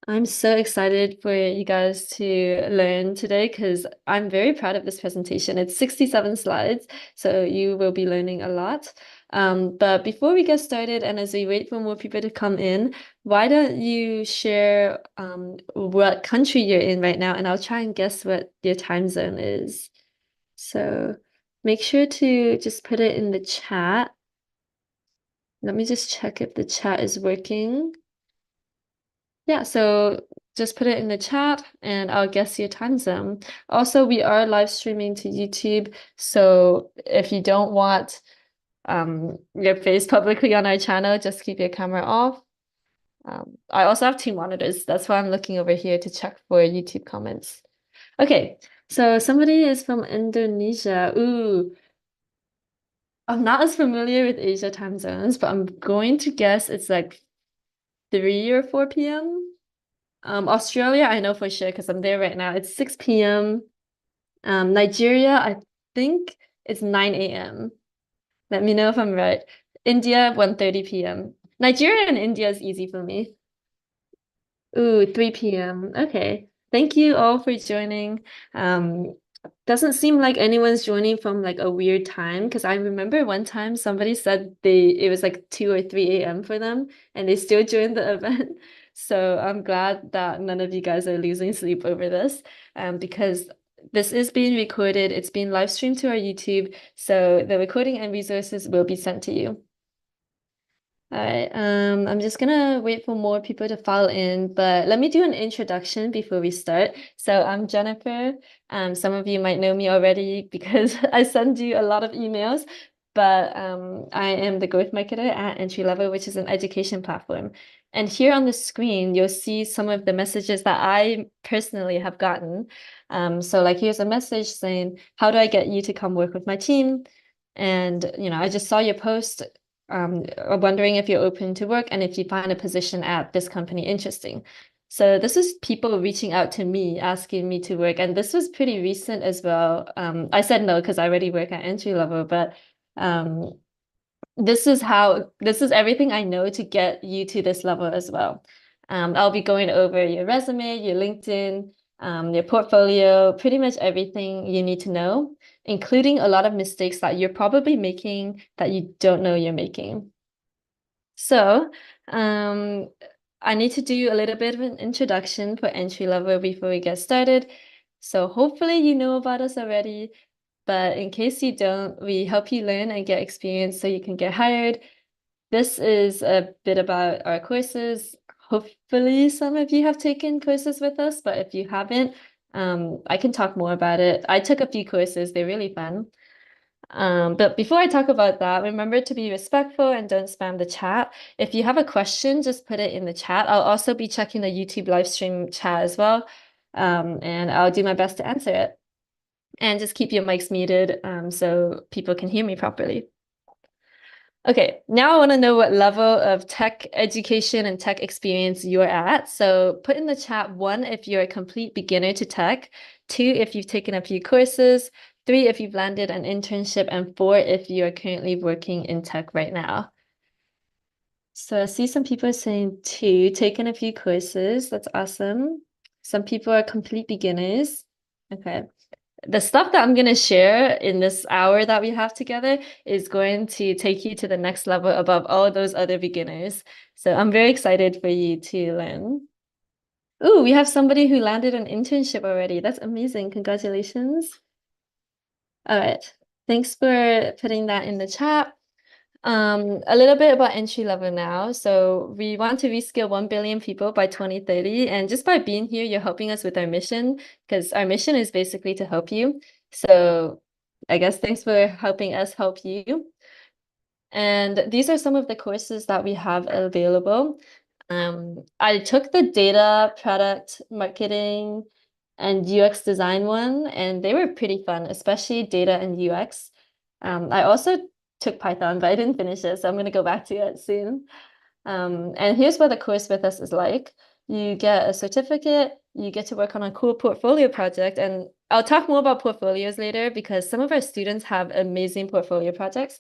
I'm so excited for you guys to learn today because I'm very proud of this presentation. It's 67 slides, so you will be learning a lot. But before we get started, and as we wait for more people to come in, why don't you share what country you're in right now, and I'll try and guess what your time zone is. So make sure to just put it in the chat. Let me just check if the chat is working. Yeah, so just put it in the chat and I'll guess your time zone. Also, we are live streaming to YouTube, so if you don't want your face publicly on our channel, just keep your camera off. I also have two monitors. That's why I'm looking over here to check for YouTube comments. Okay, so somebody is from Indonesia. Ooh, I'm not as familiar with Asia time zones, but I'm going to guess it's like 3 or 4 p.m. Australia, I know for sure because I'm there right now. It's 6 p.m. Nigeria, I think it's 9 a.m. Let me know if I'm right. India, 1:30 p.m. Nigeria and India is easy for me. Ooh, 3 p.m. Okay. Thank you all for joining. Um, doesn't seem like anyone's joining from like a weird time because I remember one time somebody said it was like 2 or 3 a.m. for them and they still joined the event. So I'm glad that none of you guys are losing sleep over this because this is being recorded. It's being live streamed to our YouTube. So the recording and resources will be sent to you. All right, I'm just gonna wait for more people to file in, but let me do an introduction before we start. So I'm Jennifer. Some of you might know me already because I send you a lot of emails, but I am the growth marketer at Entry Level, which is an education platform. And here on the screen, you'll see some of the messages that I personally have gotten. So like here's a message saying, how do I get you to come work with my team? And I just saw your post wondering if you're open to work and if you find a position at this company interesting. So this is people reaching out to me, asking me to work, and this was pretty recent as well. I said no because I already work at entry level, but um, this is everything I know to get you to this level as well. I'll be going over your resume, your LinkedIn, your portfolio, pretty much everything you need to know, including a lot of mistakes that you're probably making that you don't know you're making. So, I need to do a little bit of an introduction for entry level before we get started. So hopefully you know about us already, but in case you don't, we help you learn and get experience so you can get hired. This is a bit about our courses. Hopefully some of you have taken courses with us, but if you haven't, I can talk more about it. I took a few courses, they're really fun. But before I talk about that, remember to be respectful and don't spam the chat. If you have a question, just put it in the chat. I'll also be checking the YouTube live stream chat as well. And I'll do my best to answer it. And just keep your mics muted so people can hear me properly. Okay, now I want to know what level of tech education and tech experience you're at. So put in the chat 1 if you're a complete beginner to tech, 2 if you've taken a few courses, 3 if you've landed an internship, and 4 if you're currently working in tech right now. So I see some people saying 2, taken a few courses. That's awesome. Some people are complete beginners. Okay. The stuff that I'm going to share in this hour that we have together is going to take you to the next level above all those other beginners. So I'm very excited for you to learn. Ooh, we have somebody who landed an internship already. That's amazing. Congratulations. All right. Thanks for putting that in the chat. A little bit about entry level now. So we want to reskill 1 billion people by 2030. And just by being here, you're helping us with our mission because our mission is basically to help you. So I guess thanks for helping us help you. And these are some of the courses that we have available. I took the data, product, marketing, and UX design one, and they were pretty fun, especially data and UX. I also took Python, but I didn't finish it, so I'm going to go back to it soon. And here's what the course with us is like. You get a certificate, you get to work on a cool portfolio project, and I'll talk more about portfolios later because some of our students have amazing portfolio projects.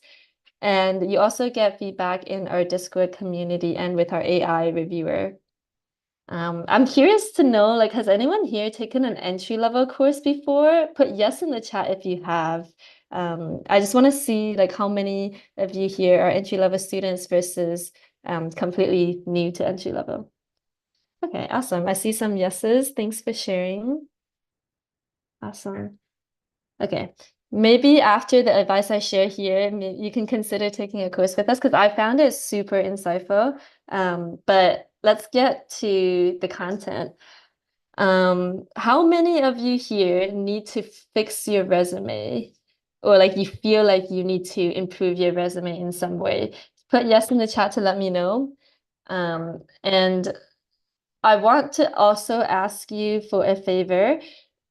And you also get feedback in our Discord community and with our AI reviewer. I'm curious to know, like, has anyone here taken an entry level course before? Put yes in the chat if you have. I just want to see like how many of you here are entry level students versus completely new to entry level. Okay, awesome. I see some yeses. Thanks for sharing. Awesome. Okay. Maybe after the advice I share here, you can consider taking a course with us because I found it super insightful. But let's get to the content. How many of you here need to fix your resume? Or like you feel like you need to improve your resume in some way? Put yes in the chat to let me know. And I want to also ask you for a favor.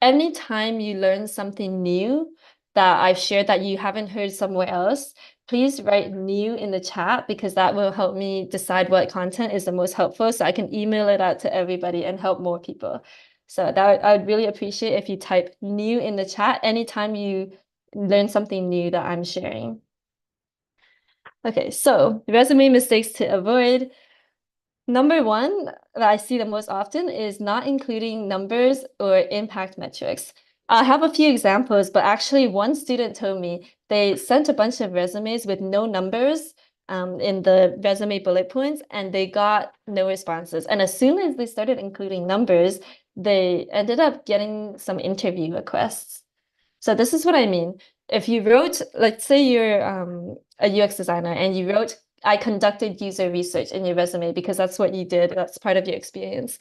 Anytime you learn something new that I've shared that you haven't heard somewhere else, please write new in the chat because that will help me decide what content is the most helpful so I can email it out to everybody and help more people. So that I would really appreciate if you type new in the chat anytime you learn something new that I'm sharing. Okay, so resume mistakes to avoid. Number one that I see the most often is not including numbers or impact metrics. I have a few examples, but actually one student told me they sent a bunch of resumes with no numbers in the resume bullet points and they got no responses. And as soon as they started including numbers, they ended up getting some interview requests. So this is what I mean. If you wrote, let's say you're a UX designer and you wrote, I conducted user research in your resume because that's what you did. That's part of your experience.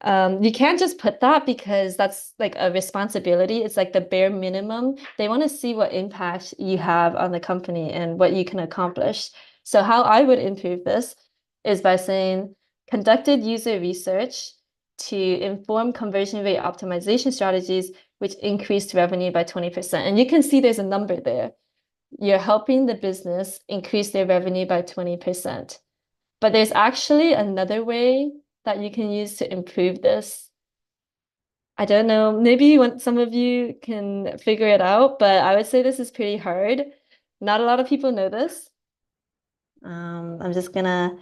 You can't just put that because that's like a responsibility. It's like the bare minimum. They want to see what impact you have on the company and what you can accomplish. So how I would improve this is by saying conducted user research to inform conversion rate optimization strategies, which increased revenue by 20%. And you can see there's a number there. You're helping the business increase their revenue by 20%. But there's actually another way that you can use to improve this. I don't know, maybe some of you can figure it out, but I would say this is pretty hard. Not a lot of people know this. I'm just gonna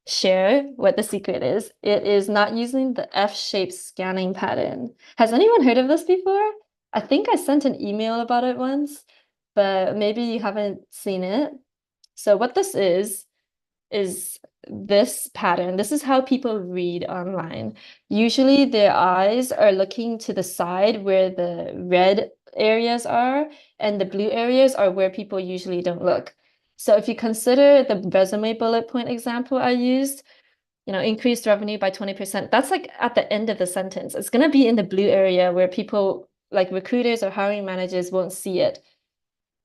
share what the secret is. It is not using the F-shaped scanning pattern. Has anyone heard of this before? I think I sent an email about it once, but maybe you haven't seen it. So what this is this pattern. This is how people read online. Usually their eyes are looking to the side where the red areas are, and the blue areas are where people usually don't look. So if you consider the resume bullet point example I used, increased revenue by 20%, that's like at the end of the sentence. It's going to be in the blue area where people like recruiters or hiring managers won't see it.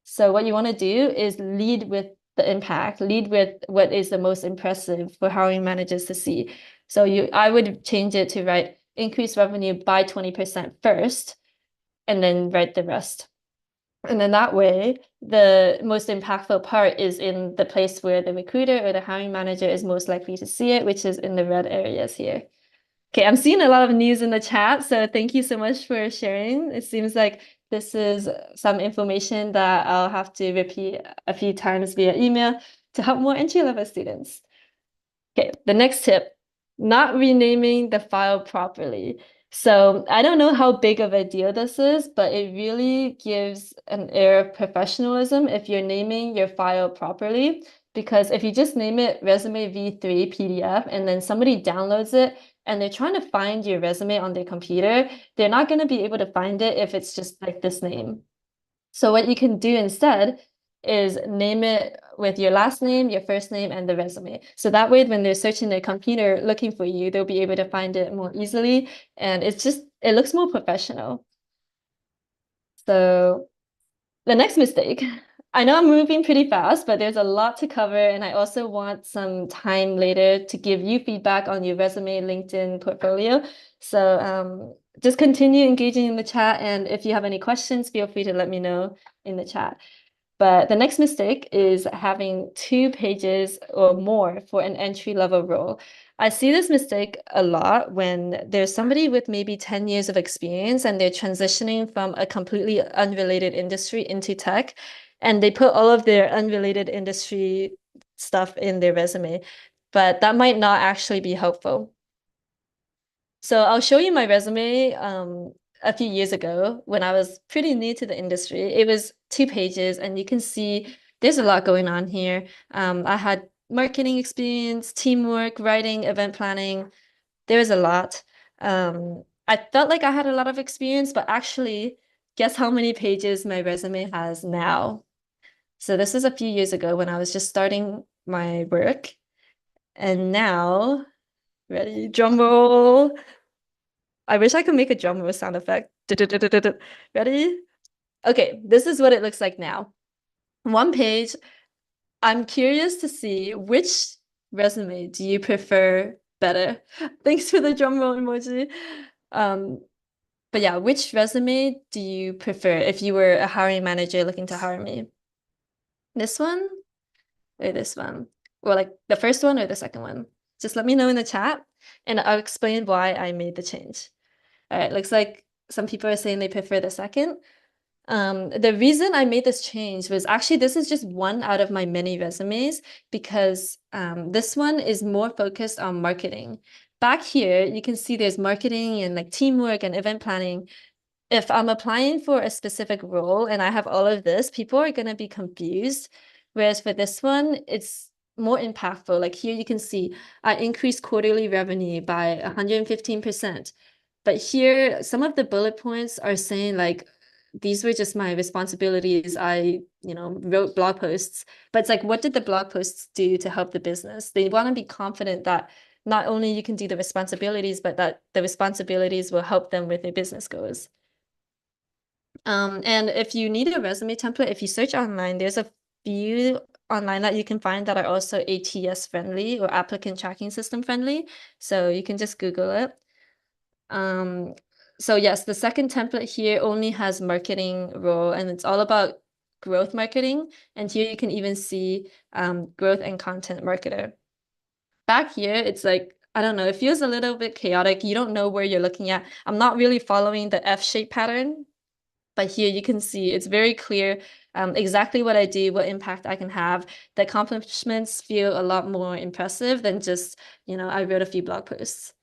So what you want to do is lead with the impact, lead with what is the most impressive for hiring managers to see. So I would change it to write increase revenue by 20% first, and then write the rest. And then that way, the most impactful part is in the place where the recruiter or the hiring manager is most likely to see it, which is in the red areas here. Okay, I'm seeing a lot of news in the chat, so thank you so much for sharing. It seems like this is some information that I'll have to repeat a few times via email to help more entry-level students. Okay, the next tip, not renaming the file properly. So I don't know how big of a deal this is, but it really gives an air of professionalism if you're naming your file properly. Because if you just name it resume v3 PDF and then somebody downloads it and they're trying to find your resume on their computer, they're not going to be able to find it if it's just like this name. So what you can do instead is name it with your last name, your first name, and the resume. So that way, when they're searching their computer looking for you, they'll be able to find it more easily. And it looks more professional. So the next mistake, I know I'm moving pretty fast, but there's a lot to cover. And I also want some time later to give you feedback on your resume, LinkedIn portfolio. So just continue engaging in the chat. And if you have any questions, feel free to let me know in the chat. But the next mistake is having 2 pages or more for an entry-level role. I see this mistake a lot when there's somebody with maybe 10 years of experience and they're transitioning from a completely unrelated industry into tech, and they put all of their unrelated industry stuff in their resume, but that might not actually be helpful. So I'll show you my resume a few years ago when I was pretty new to the industry. It was 2 pages, and you can see there's a lot going on here. I had marketing experience, teamwork, writing, event planning. There was a lot. I felt like I had a lot of experience, but actually, guess how many pages my resume has now? So this is a few years ago when I was just starting my work. And now, ready? Drum roll. I wish I could make a drum roll sound effect. Ready? Okay, this is what it looks like now. 1 page. I'm curious to see which resume do you prefer better? Thanks for the drum roll emoji. Um, but yeah, which resume do you prefer if you were a hiring manager looking to hire me? This one or this one? Or like the first one or the second one? Just let me know in the chat and I'll explain why I made the change. All right, looks like some people are saying they prefer the second. The reason I made this change was actually this is just one out of my many resumes because this one is more focused on marketing. Back here, you can see there's marketing and like teamwork and event planning. If I'm applying for a specific role and I have all of this, people are going to be confused. Whereas for this one, it's more impactful. Like here you can see I increased quarterly revenue by 115%. But here, some of the bullet points are saying like, these were just my responsibilities. Wrote blog posts, but it's like, what did the blog posts do to help the business? They want to be confident that not only you can do the responsibilities, but that the responsibilities will help them with their business goals. And if you need a resume template, if you search online, there's a few online that you can find that are also ATS friendly or applicant tracking system friendly. So you can just Google it. So yes, the second template here only has marketing role and it's all about growth marketing. And here you can even see growth and content marketer. Back here, it's like, I don't know, it feels a little bit chaotic. You don't know where you're looking at. I'm not really following the F-shape pattern. But here you can see it's very clear exactly what I do, what impact I can have. The accomplishments feel a lot more impressive than just, I wrote a few blog posts.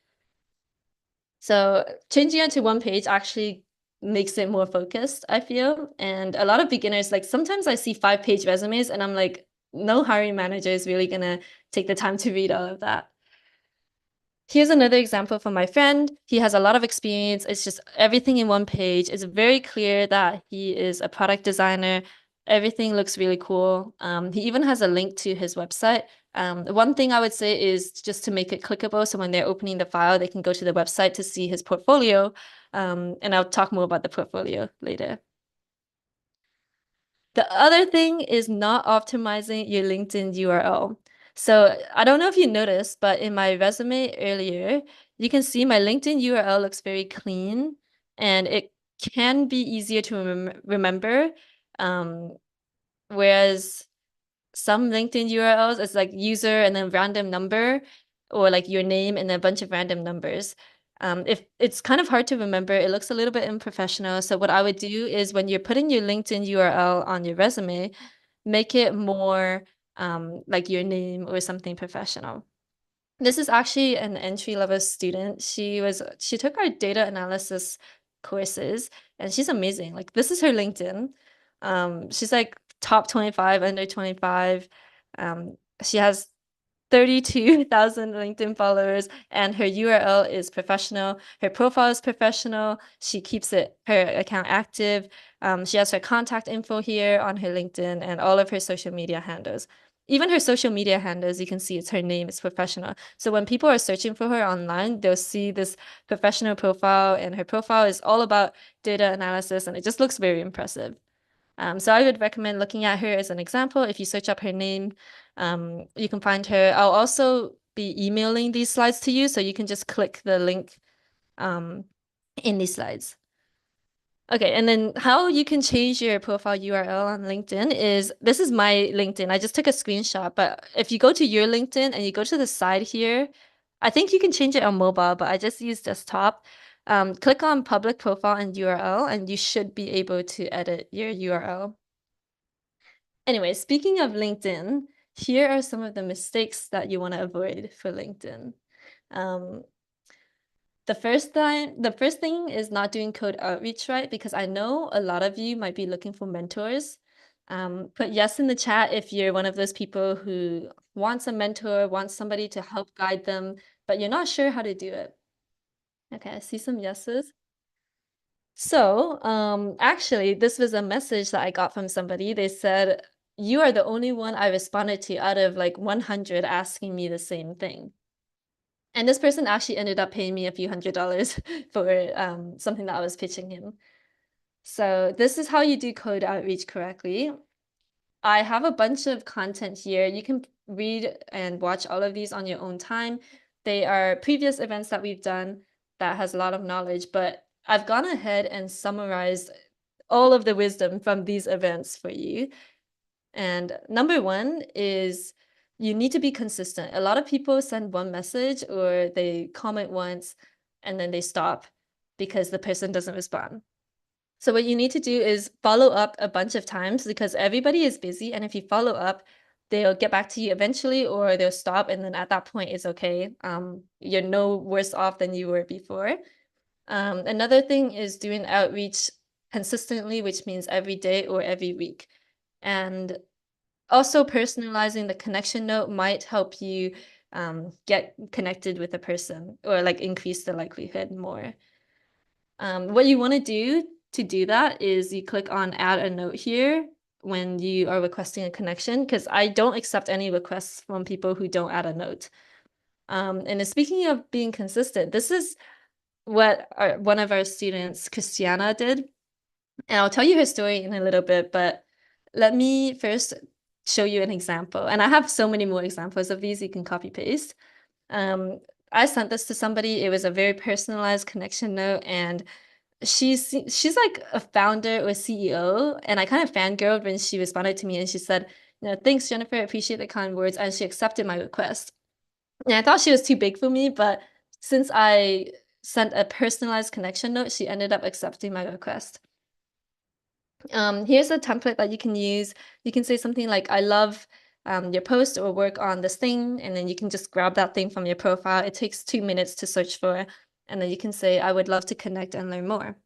So changing it to 1 page actually makes it more focused, I feel. And a lot of beginners, like sometimes I see 5-page resumes and I'm like, no hiring manager is really gonna take the time to read all of that. Here's another example from my friend. He has a lot of experience. It's just everything in 1 page. It's very clear that he is a product designer. Everything looks really cool. He even has a link to his website. One thing I would say is just to make it clickable. So when they're opening the file, they can go to the website to see his portfolio. And I'll talk more about the portfolio later. The other thing is not optimizing your LinkedIn URL. So I don't know if you noticed, but in my resume earlier, you can see my LinkedIn URL looks very clean and it can be easier to remember. Whereas some LinkedIn URLs, it's like user and then random number or like your name and a bunch of random numbers. If it's kind of hard to remember, it looks a little bit unprofessional. So what I would do is when you're putting your LinkedIn URL on your resume, make it more like your name or something professional. This is actually an entry-level student. She took our data analysis courses and she's amazing. Like this is her LinkedIn. She's like top 25, under 25. She has 32,000 LinkedIn followers and her URL is professional. Her profile is professional. She keeps her account active. She has her contact info here on her LinkedIn and all of her social media handles. Even her social media handles, you can see it's her name, it's professional. So when people are searching for her online, they'll see this professional profile and her profile is all about data analysis and it just looks very impressive. So I would recommend looking at her as an example. If you search up her name, you can find her. I'll also be emailing these slides to you, so you can just click the link in these slides. Okay, and then how you can change your profile URL on LinkedIn is, this is my LinkedIn. I just took a screenshot, but if you go to your LinkedIn and you go to the side here, I think you can change it on mobile, but I just use desktop. Click on public profile and URL, and you should be able to edit your URL. Anyway, speaking of LinkedIn, here are some of the mistakes that you want to avoid for LinkedIn. Um, The first thing is not doing code outreach right, because I know a lot of you might be looking for mentors. Put yes in the chat if you're one of those people who wants a mentor, wants somebody to help guide them, but you're not sure how to do it. Okay, I see some yeses. So, actually, this was a message that I got from somebody. They said, "You are the only one I responded to out of like 100 asking me the same thing." And this person actually ended up paying me a few $100 for something that I was pitching him. So this is how you do code outreach correctly. I have a bunch of content here. You can read and watch all of these on your own time. They are previous events that we've done that has a lot of knowledge, but I've gone ahead and summarized all of the wisdom from these events for you. And number one is you need to be consistent. A lot of people send one message or they comment once and then they stop because the person doesn't respond. So what you need to do is follow up a bunch of times because everybody is busy. And if you follow up, they'll get back to you eventually or they'll stop. And then at that point, it's okay. You're no worse off than you were before. Another thing is doing outreach consistently, which means every day or every week. And also personalizing the connection note might help you get connected with a person or like increase the likelihood more. What you want to do that is you click on add a note here when you are requesting a connection, because I don't accept any requests from people who don't add a note. And speaking of being consistent, this is what one of our students, Christiana, did. And I'll tell you her story in a little bit, but let me first show you an example. And I have so many more examples of these you can copy paste. I sent this to somebody. It was a very personalized connection note, and she's like a founder or CEO, and I kind of fangirled when she responded to me and she said, thanks, Jennifer, I appreciate the kind words, and she accepted my request. And I thought she was too big for me, but since I sent a personalized connection note, she ended up accepting my request. Here's a template that you can use. You can say something like, I love your post or work on this thing, and then you can just grab that thing from your profile. It takes 2 minutes to search for, and then you can say, I would love to connect and learn more.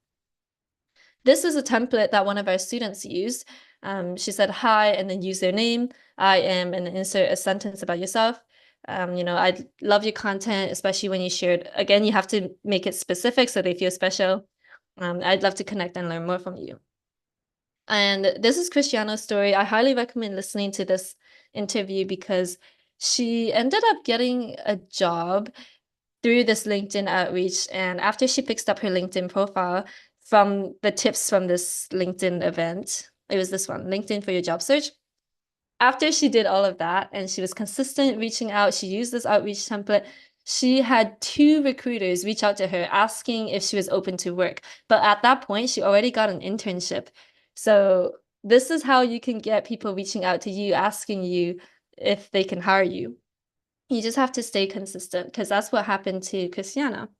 This is a template that one of our students used. She said, hi, and then use their name. I am, and then insert a sentence about yourself. I love your content, especially when you shared. Again, you have to make it specific so they feel special. I'd love to connect and learn more from you. And this is Cristiano's story. I highly recommend listening to this interview because she ended up getting a job through this LinkedIn outreach. And after she fixed up her LinkedIn profile from the tips from this LinkedIn event, it was this one, LinkedIn for your job search. After she did all of that and she was consistent reaching out, she used this outreach template. She had 2 recruiters reach out to her asking if she was open to work. But at that point, she already got an internship. So this is how you can get people reaching out to you, asking you if they can hire you. You just have to stay consistent because that's what happened to Christiana.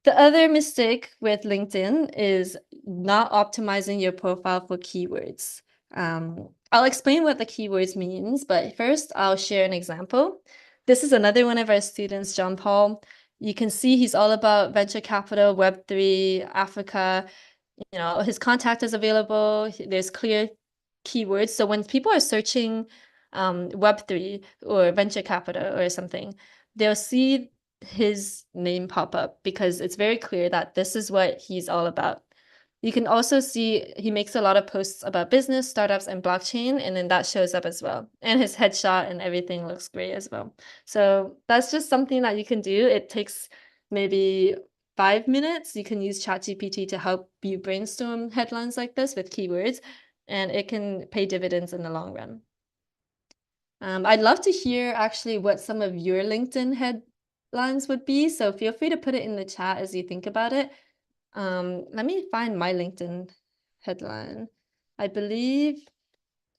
The other mistake with LinkedIn is not optimizing your profile for keywords. I'll explain what the keywords means, but first I'll share an example. This is another one of our students, John Paul. You can see he's all about venture capital, Web3, Africa. His contact is available. There's clear keywords. So when people are searching Web3 or venture capital or something, they'll see his name pop up because it's very clear that this is what he's all about. You can also see he makes a lot of posts about business, startups, and blockchain, and then that shows up as well. And his headshot and everything looks great as well. So that's just something that you can do. It takes maybe 5 minutes. You can use ChatGPT to help you brainstorm headlines like this with keywords, and it can pay dividends in the long run. I'd love to hear actually what some of your LinkedIn headlines would be. So feel free to put it in the chat as you think about it. Let me find my LinkedIn headline. I believe,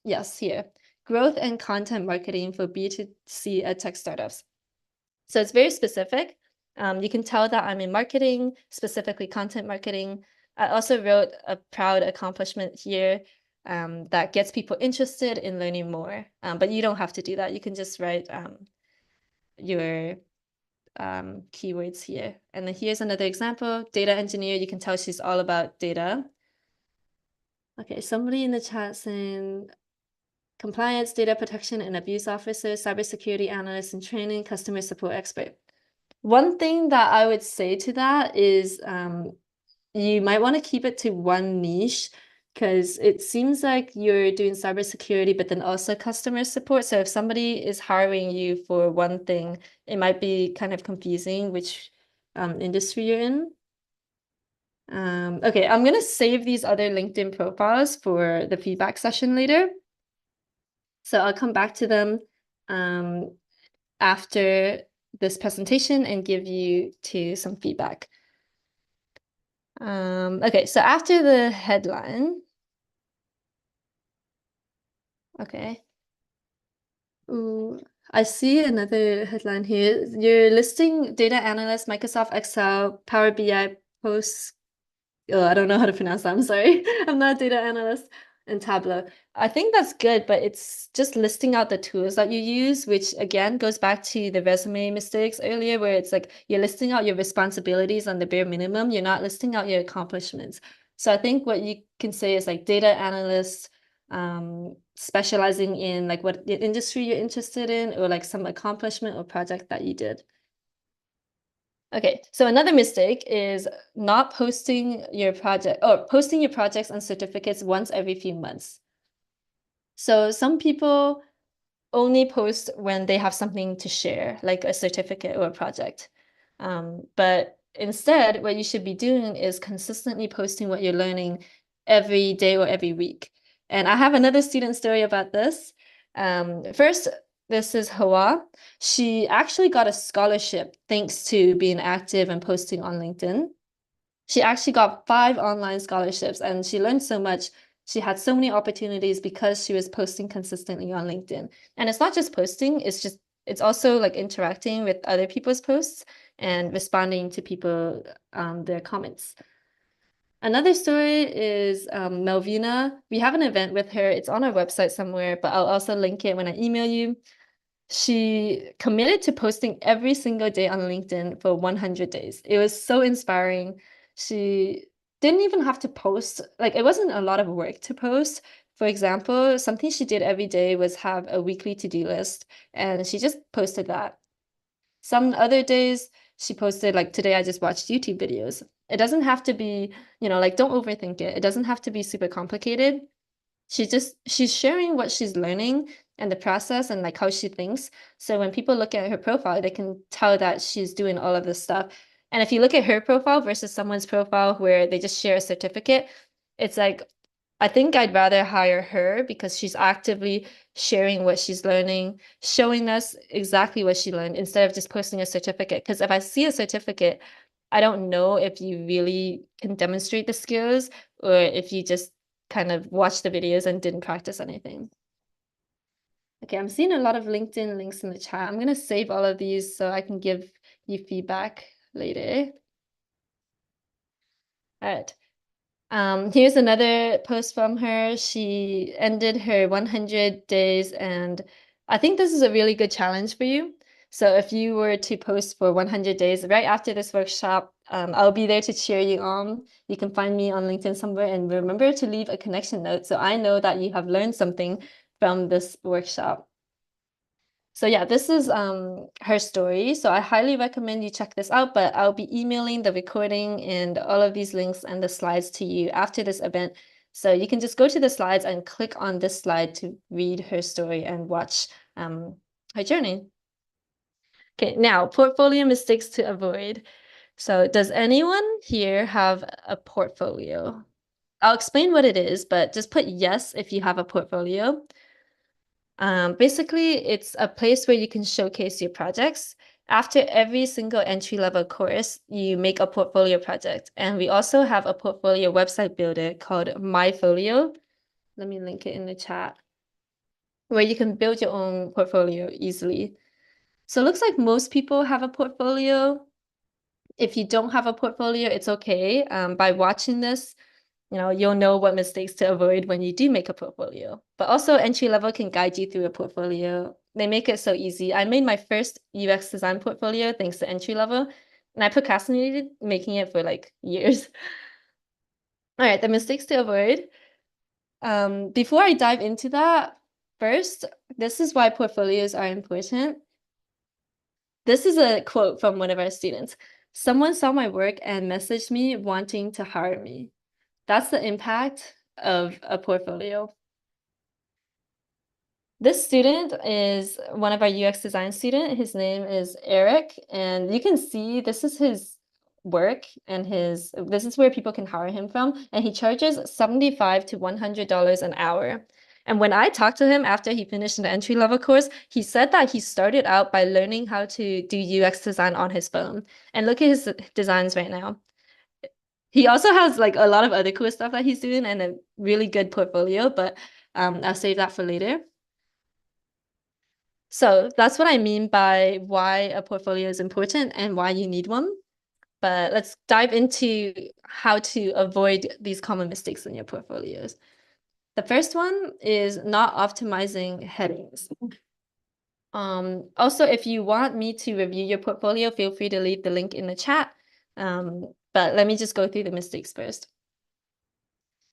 yes, here. Growth and content marketing for B2C tech startups. So it's very specific. You can tell that I'm in marketing, specifically content marketing. I also wrote a proud accomplishment here that gets people interested in learning more. But you don't have to do that. You can just write your keywords here. And then here's another example, data engineer. You can tell she's all about data. Okay, somebody in the chat saying compliance, data protection and abuse officer, cybersecurity analyst and training, customer support expert. One thing that I would say to that is you might want to keep it to one niche because it seems like you're doing cybersecurity, but then also customer support. So if somebody is hiring you for one thing, it might be kind of confusing which industry you're in. Okay, I'm gonna save these other LinkedIn profiles for the feedback session later. So I'll come back to them after this presentation and give you some feedback. Okay, so after the headline, okay. Ooh, I see another headline here. You're listing data analyst, Microsoft Excel, Power BI, Post. Oh, I don't know how to pronounce that. I'm sorry. I'm not a data analyst. And Tableau. I think that's good, but it's just listing out the tools that you use, which again goes back to the resume mistakes earlier, where it's like you're listing out your responsibilities on the bare minimum. You're not listing out your accomplishments. So I think what you can say is like data analyst, specializing in like what industry you're interested in, or like some accomplishment or project that you did. Okay, so another mistake is not posting your project or posting your projects and certificates once every few months. So some people only post when they have something to share, like a certificate or a project. But instead, what you should be doing is consistently posting what you're learning every day or every week. And I have another student story about this. First, this is Hawa. She actually got a scholarship thanks to being active and posting on LinkedIn. She actually got 5 online scholarships and she learned so much. She had so many opportunities because she was posting consistently on LinkedIn. And it's not just posting, it's also like interacting with other people's posts and responding to people, their comments. Another story is Melvina. We have an event with her. It's on our website somewhere, but I'll also link it when I email you. She committed to posting every single day on LinkedIn for 100 days. It was so inspiring. She didn't even have to post, like it wasn't a lot of work to post. For example, something she did every day was have a weekly to-do list, and she just posted that. Some other days she posted like, today I just watched YouTube videos. It doesn't have to be, like don't overthink it. It doesn't have to be super complicated. She's sharing what she's learning and the process and like how she thinks. So when people look at her profile, they can tell that she's doing all of this stuff. And if you look at her profile versus someone's profile where they just share a certificate, it's like, I think I'd rather hire her because she's actively sharing what she's learning, showing us exactly what she learned instead of just posting a certificate. Because if I see a certificate, I don't know if you really can demonstrate the skills or if you just kind of watched the videos and didn't practice anything. Okay, I'm seeing a lot of LinkedIn links in the chat. I'm going to save all of these so I can give you feedback later. All right. Here's another post from her. She ended her 100 days, and I think this is a really good challenge for you. So if you were to post for 100 days right after this workshop, I'll be there to cheer you on. You can find me on LinkedIn somewhere, and remember to leave a connection note so I know that you have learned something from this workshop. So yeah, this is her story. So I highly recommend you check this out, but I'll be emailing the recording and all of these links and the slides to you after this event. So you can just go to the slides and click on this slide to read her story and watch her journey. Okay, now portfolio mistakes to avoid. So does anyone here have a portfolio? I'll explain what it is, but just put yes if you have a portfolio. Basically, it's a place where you can showcase your projects. After every single entry-level course, you make a portfolio project. And we also have a portfolio website builder called MyFolio. Let me link it in the chat, where you can build your own portfolio easily. So it looks like most people have a portfolio. If you don't have a portfolio, it's okay. By watching this, you'll know what mistakes to avoid when you do make a portfolio. But also entry level can guide you through a portfolio. They make it so easy. I made my first UX design portfolio thanks to entry level, and I procrastinated making it for like years. All right, the mistakes to avoid. Before I dive into that, first, this is why portfolios are important. This is a quote from one of our students. Someone saw my work and messaged me wanting to hire me. That's the impact of a portfolio. This student is one of our UX design student. His name is Eric, and you can see this is his work and this is where people can hire him from, and he charges $75 to $100 an hour. And when I talked to him after he finished an entry-level course, he said that he started out by learning how to do UX design on his phone. And look at his designs right now. He also has like a lot of other cool stuff that he's doing and a really good portfolio, but I'll save that for later. So that's what I mean by why a portfolio is important and why you need one. But let's dive into how to avoid these common mistakes in your portfolios. The first one is not optimizing headings. Also, if you want me to review your portfolio, feel free to leave the link in the chat. But let me just go through the mistakes first.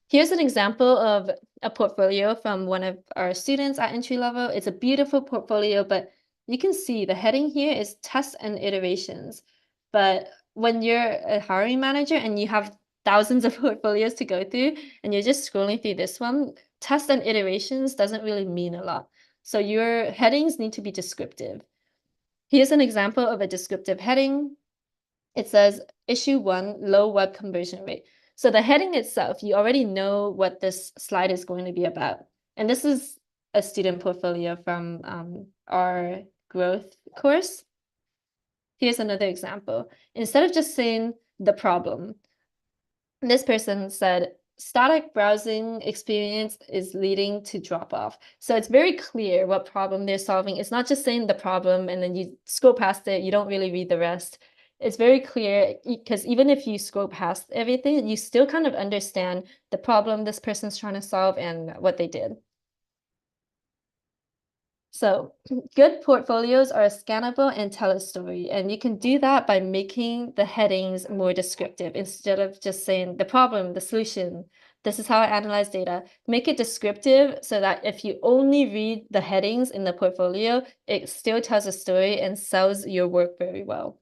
Here's an example of a portfolio from one of our students at entry level. It's a beautiful portfolio, but you can see the heading here is tests and iterations. But when you're a hiring manager and you have thousands of portfolios to go through and you're just scrolling through this one, tests and iterations doesn't really mean a lot. So your headings need to be descriptive. Here's an example of a descriptive heading. It says issue 1, low web conversion rate. So the heading itself, you already know what this slide is going to be about. And this is a student portfolio from our growth course. Here's another example. Instead of just saying the problem, this person said, static browsing experience is leading to drop off. So it's very clear what problem they're solving. It's not just saying the problem and then you scroll past it, you don't really read the rest. It's very clear because even if you scroll past everything, you still kind of understand the problem this person's trying to solve and what they did. So good portfolios are scannable and tell a story. And you can do that by making the headings more descriptive instead of just saying the problem, the solution. This is how I analyze data. Make it descriptive so that if you only read the headings in the portfolio, it still tells a story and sells your work very well.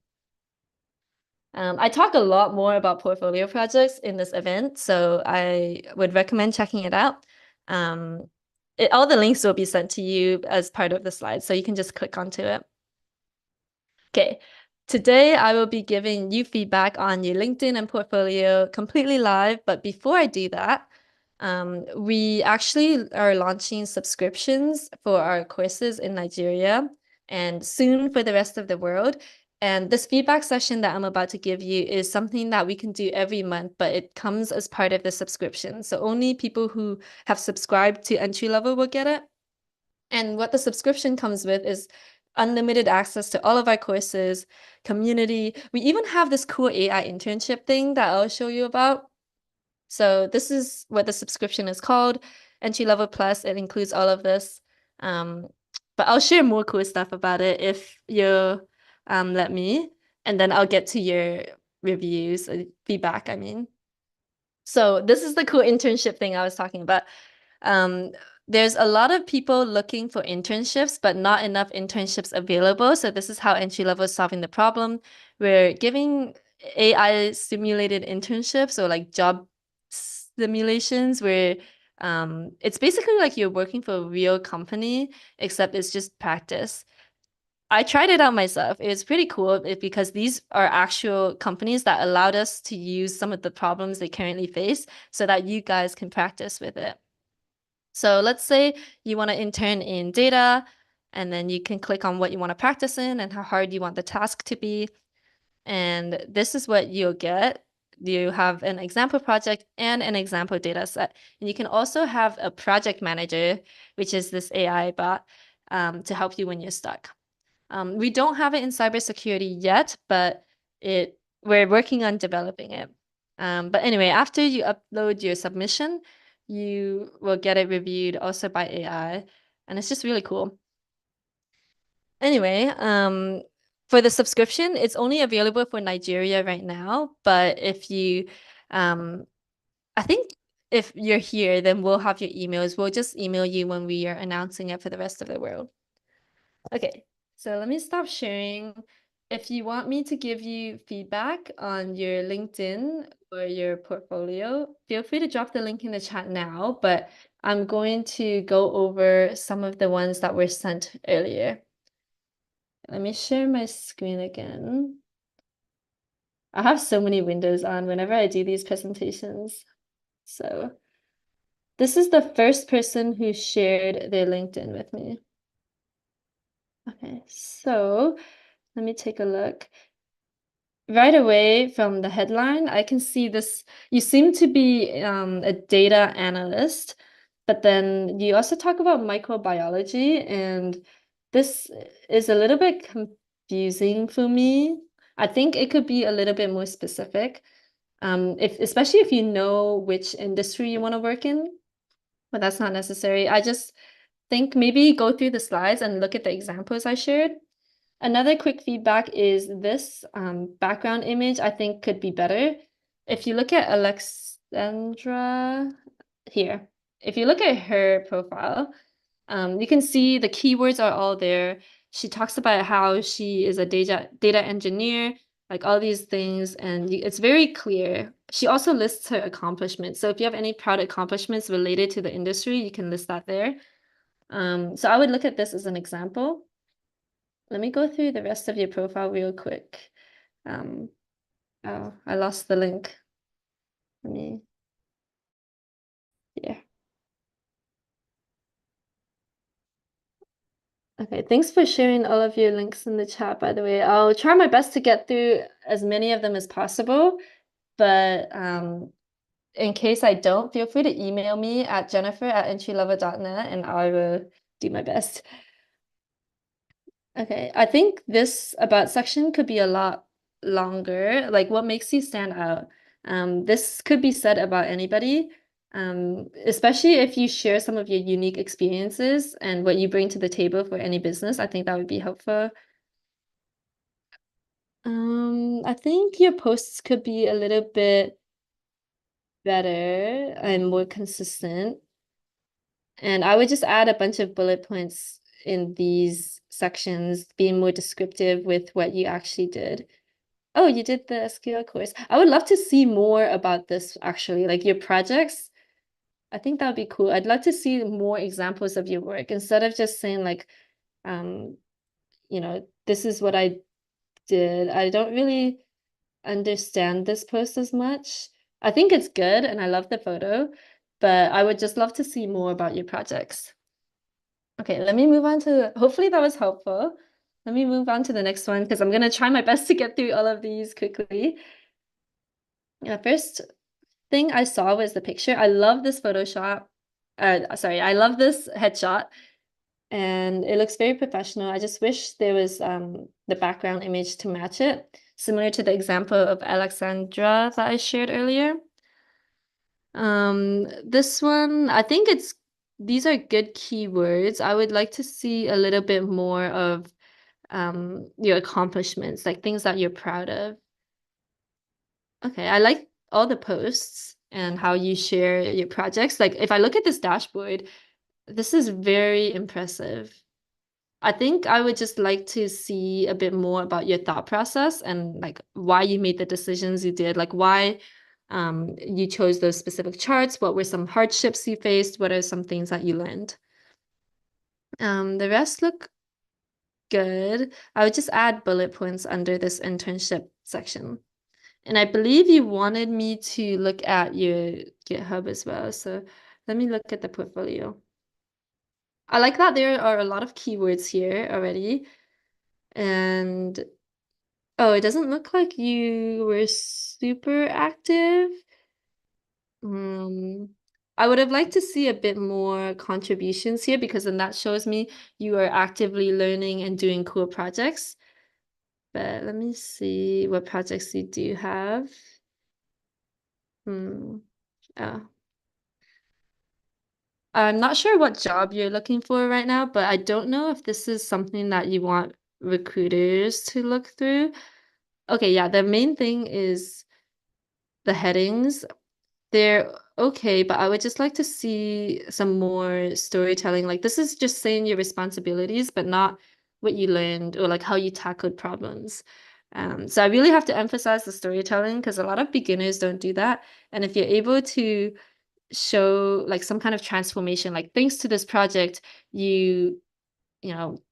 I talk a lot more about portfolio projects in this event, so I would recommend checking it out. All the links will be sent to you as part of the slides, so you can just click onto it. Okay, today I will be giving you feedback on your LinkedIn and portfolio completely live, but before I do that, we actually are launching subscriptions for our courses in Nigeria and soon for the rest of the world. And this feedback session that I'm about to give you is something that we can do every month, but it comes as part of the subscription. So only people who have subscribed to entry level will get it. And what the subscription comes with is unlimited access to all of our courses, community. We even have this cool AI internship thing that I'll show you about. So this is what the subscription is called, Entry Level Plus. It includes all of this. But I'll share more cool stuff about it if you let me. And then I'll get to your reviews, feedback, I mean. So this is the cool internship thing I was talking about. There's a lot of people looking for internships, but not enough internships available. So this is how entry level is solving the problem. We're giving AI simulated internships or like job simulations where it's basically like you're working for a real company, except it's just practice. I tried it out myself. It was pretty cool because these are actual companies that allowed us to use some of the problems they currently face so that you guys can practice with it. So let's say you want to intern in data, and then you can click on what you want to practice in and how hard you want the task to be. And this is what you'll get. You have an example project and an example data set. And you can also have a project manager, which is this AI bot, to help you when you're stuck. We don't have it in cybersecurity yet, but we're working on developing it. But anyway, after you upload your submission, you will get it reviewed also by AI, and it's just really cool. Anyway, for the subscription, it's only available for Nigeria right now. But if you, um, I think if you're here, then we'll have your emails. We'll just email you when we are announcing it for the rest of the world. Okay, so let me stop sharing. If you want me to give you feedback on your LinkedIn or your portfolio, feel free to drop the link in the chat now, but I'm going to go over some of the ones that were sent earlier. Let me share my screen again. I have so many windows on whenever I do these presentations. So this is the first person who shared their LinkedIn with me. Okay, so let me take a look. Right away from the headline, I can see this. You seem to be a data analyst, but then you also talk about microbiology, and this is a little bit confusing for me. I think it could be a little bit more specific, if especially if you know which industry you want to work in, but that's not necessary. I just think maybe go through the slides and look at the examples I shared. Another quick feedback is this background image I think could be better. If you look at Alexandra here, if you look at her profile, you can see the keywords are all there. She talks about how she is a data engineer, like all these things, and it's very clear. She also lists her accomplishments. So if you have any proud accomplishments related to the industry, you can list that there. So I would look at this as an example. Let me go through the rest of your profile real quick. Um, oh, I lost the link. Let me, yeah. Okay, thanks for sharing all of your links in the chat, by the way. I'll try my best to get through as many of them as possible, but in case I don't, feel free to email me at jennifer@entrylevel.net and I will do my best. Okay, I think this about section could be a lot longer. Like, what makes you stand out? This could be said about anybody, especially if you share some of your unique experiences and what you bring to the table for any business. I think that would be helpful. I think your posts could be a little bit better and more consistent. And I would just add a bunch of bullet points in these sections, being more descriptive with what you actually did. Oh, you did the SQL course. I would love to see more about this actually, like your projects. I think that would be cool. I'd love to see more examples of your work instead of just saying like, um, this is what I did. I don't really understand this post as much. I think it's good and I love the photo, but I would just love to see more about your projects. Okay, let me move on to, hopefully that was helpful. Let me move on to the next one because I'm gonna try my best to get through all of these quickly. First thing I saw was the picture. I love this Photoshop. Sorry, I love this headshot and it looks very professional. I just wish there was the background image to match it, similar to the example of Alexandra that I shared earlier. This one, I think these are good keywords. I would like to see a little bit more of your accomplishments, like things that you're proud of. Okay, I like all the posts and how you share your projects. Like if I look at this dashboard, this is very impressive. I think I would just like to see a bit more about your thought process and like why you made the decisions you did, like why you chose those specific charts, what were some hardships you faced, what are some things that you learned. The rest look good. I would just add bullet points under this internship section. And I believe you wanted me to look at your GitHub as well. So let me look at the portfolio. I like that there are a lot of keywords here already. And oh, it doesn't look like you were super active. I would have liked to see a bit more contributions here because then that shows me you are actively learning and doing cool projects. But let me see what projects you do have. Hmm. Oh. I'm not sure what job you're looking for right now, but I don't know if this is something that you want recruiters to look through. Okay, yeah, the main thing is the headings. They're okay, but I would just like to see some more storytelling. Like this is just saying your responsibilities, but not what you learned or like how you tackled problems. So I really have to emphasize the storytelling because a lot of beginners don't do that. And if you're able to show like some kind of transformation, like thanks to this project, you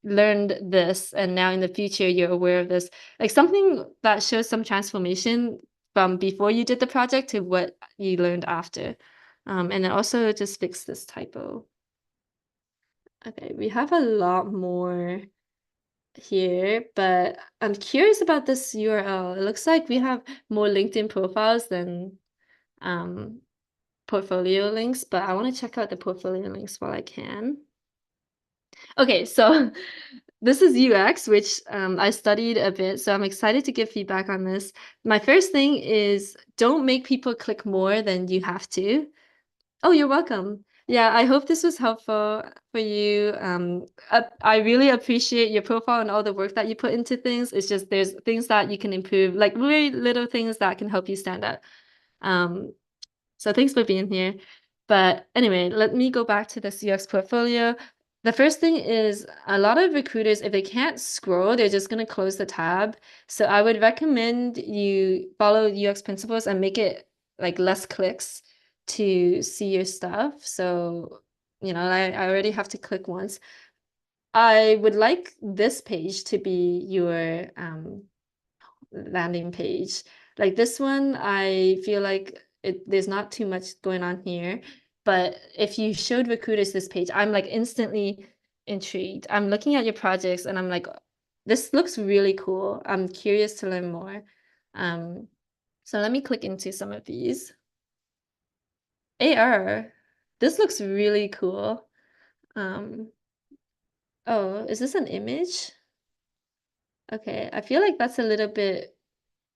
learned this, and now in the future you're aware of this, like something that shows some transformation from before you did the project to what you learned after. And then also just fix this typo. Okay, we have a lot more here, but I'm curious about this URL. It looks like we have more LinkedIn profiles than um, portfolio links, but I want to check out the portfolio links while I can. Okay, so this is UX, which I studied a bit, so I'm excited to give feedback on this. My first thing is don't make people click more than you have to. Oh, you're welcome. Yeah, I hope this was helpful for you. I really appreciate your profile and all the work that you put into things. It's just there's things that you can improve, like very little things that can help you stand out. Um, so thanks for being here. But anyway, let me go back to the UX portfolio. The first thing is a lot of recruiters, if they can't scroll, they're just going to close the tab. So I would recommend you follow UX principles and make it like less clicks to see your stuff. So, I already have to click once. I would like this page to be your landing page. Like this one, I feel like there's not too much going on here. But if you showed recruiters this page, I'm like instantly intrigued. I'm looking at your projects and I'm like, this looks really cool. I'm curious to learn more. Um, so let me click into some of these. AR, this looks really cool. Um, oh, is this an image? Okay, I feel like that's a little bit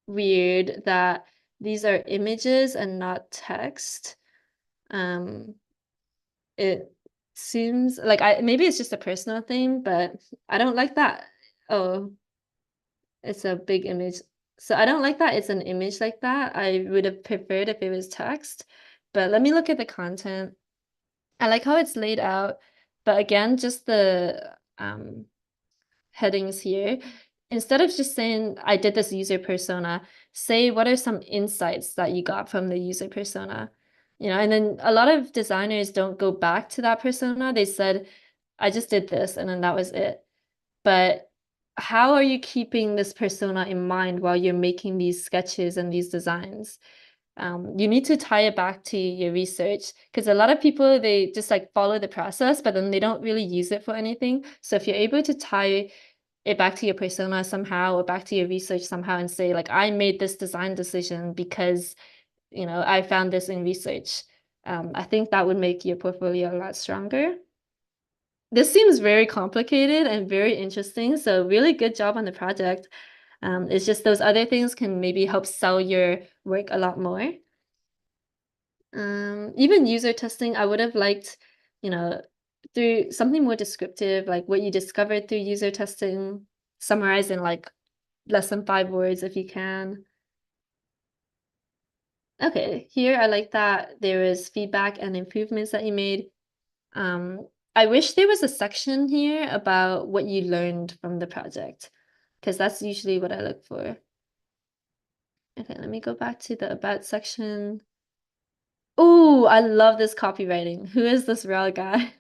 weird that these are images and not text. Um, it seems like maybe it's just a personal thing, but I don't like that. Oh, it's a big image. So I don't like that it's an image like that. I would have preferred if it was text. But let me look at the content. I like how it's laid out, but again, just the headings here. Instead of just saying, I did this user persona, say what are some insights that you got from the user persona? And then a lot of designers don't go back to that persona. They said, I just did this, and then that was it. But how are you keeping this persona in mind while you're making these sketches and these designs? You need to tie it back to your research because a lot of people, they just like follow the process, but then they don't really use it for anything. So if you're able to tie it back to your persona somehow or back to your research somehow and say like I made this design decision because I found this in research, I think that would make your portfolio a lot stronger. This seems very complicated and very interesting, so really good job on the project. It's just those other things can maybe help sell your work a lot more. Even user testing, I would have liked, you know, through something more descriptive, like what you discovered through user testing, summarize in like less than 5 words if you can. Okay, here I like that there is feedback and improvements that you made. I wish there was a section here about what you learned from the project, because that's usually what I look for. Okay, let me go back to the about section. Oh, I love this copywriting. Who is this real guy?